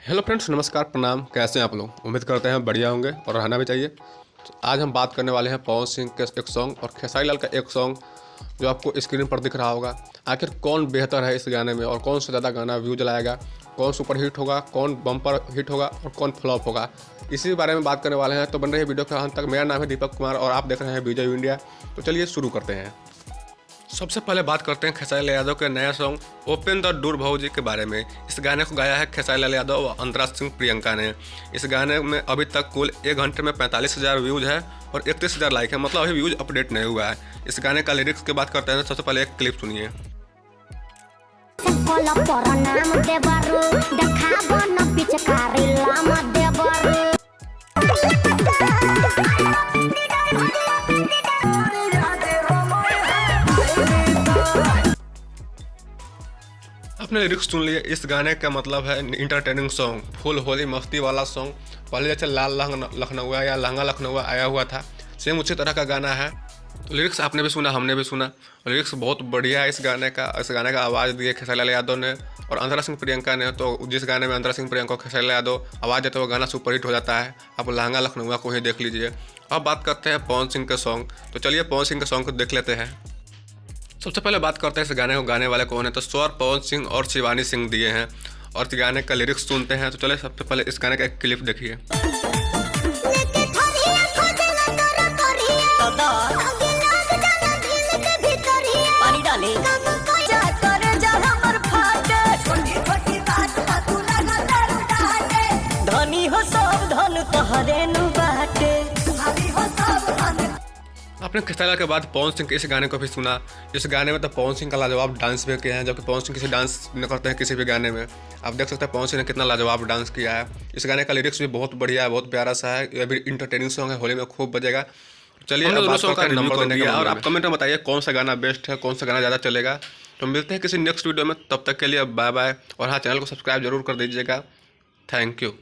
Hello friends, नमस्कार, प्रणाम। कैसे हैं आप लोग? उम्मीद करते हैं बढ़िया होंगे और रहना भी चाहिए। तो आज हम बात करने वाले हैं पवन सिंह के एक सॉन्ग और खेसारी लाल का एक सॉन्ग जो आपको स्क्रीन पर दिख रहा होगा। आखिर कौन बेहतर है इस गाने में और कौन से ज़्यादा गाना व्यू जलाएगा, कौन सुपर हिट होगा, कौन बम्पर हिट होगा और कौन फ्लॉप होगा, इसी बारे में बात करने वाले हैं। तो बन रही वीडियो के अंत तक। मेरा नाम है दीपक कुमार और आप देख रहे हैं विजय इंडिया। तो चलिए शुरू करते हैं। सबसे पहले बात करते हैं खेसारी लाल यादव के नया सॉन्ग ओपन द डोर भाऊ जी के बारे में। इस गाने को गाया है खेसारी लाल यादव और अंतरा सिंह प्रियंका ने। इस गाने में अभी तक कुल 1 घंटे में 45,000 व्यूज़ है और 31,000 लाइक है, मतलब अभी व्यूज़ अपडेट नहीं हुआ है। इस गाने का लिरिक्स की बात करते हैं। सबसे पहले एक क्लिप सुनिए। आपने लिरिक्स सुन लिए। इस गाने का मतलब है इंटरटेनिंग सॉन्ग, फुल होली मस्ती वाला सॉन्ग। पहले जैसे लाल लखनऊ या लहंगा लखनऊ आया हुआ था, सेम उसी तरह का गाना है। तो लिरिक्स आपने भी सुना, हमने भी सुना। लिरिक्स बहुत बढ़िया है इस गाने का। इस गाने का आवाज़ दिए खेसारी लाल यादव ने और अंतरा सिंह प्रियंका ने। तो जिस गाने में अंतरा सिंह प्रियंका और खेसारी लाल यादव आवाज़ देते हुए गाना सुपर हिट हो जाता है। आप लहंगा लखनऊ को ही देख लीजिए। अब बात करते हैं पवन सिंह के सॉन्ग। तो चलिए पवन सिंह के सॉन्ग को देख लेते हैं। सबसे पहले बात करते हैं इस गाने को गाने वाले कौन है। तो स्वर पवन सिंह और शिवानी सिंह दिए हैं और इस गाने का लिरिक्स सुनते हैं। तो चलिए सबसे पहले इस गाने का एक क्लिप देखिए। आपने खेसारी लाल के बाद पवन सिंह के इस गाने को भी सुना। इस गाने में तो पवन सिंह का लाजवाब डांस भी किया है, जबकि पवन सिंह किसी डांस न करते हैं किसी भी गाने में। आप देख सकते हैं पवन सिंह ने कितना लाजवाब डांस किया है। इस गाने का लिरिक्स भी बहुत बढ़िया है, बहुत प्यारा सा है। ये भी इंटरटेनिंग सॉन्ग है, होली में खूब बजेगा। चलिए अब बात करते हैं नंबर देने का। और आप कमेंट में बताइए कौन सा गाना बेस्ट है, कौन सा गाना ज़्यादा चलेगा। तो मिलते हैं किसी नेक्स्ट वीडियो में, तब तक के लिए बाय बाय। और हाँ, चैनल को सब्सक्राइब जरूर कर दीजिएगा। Thank you.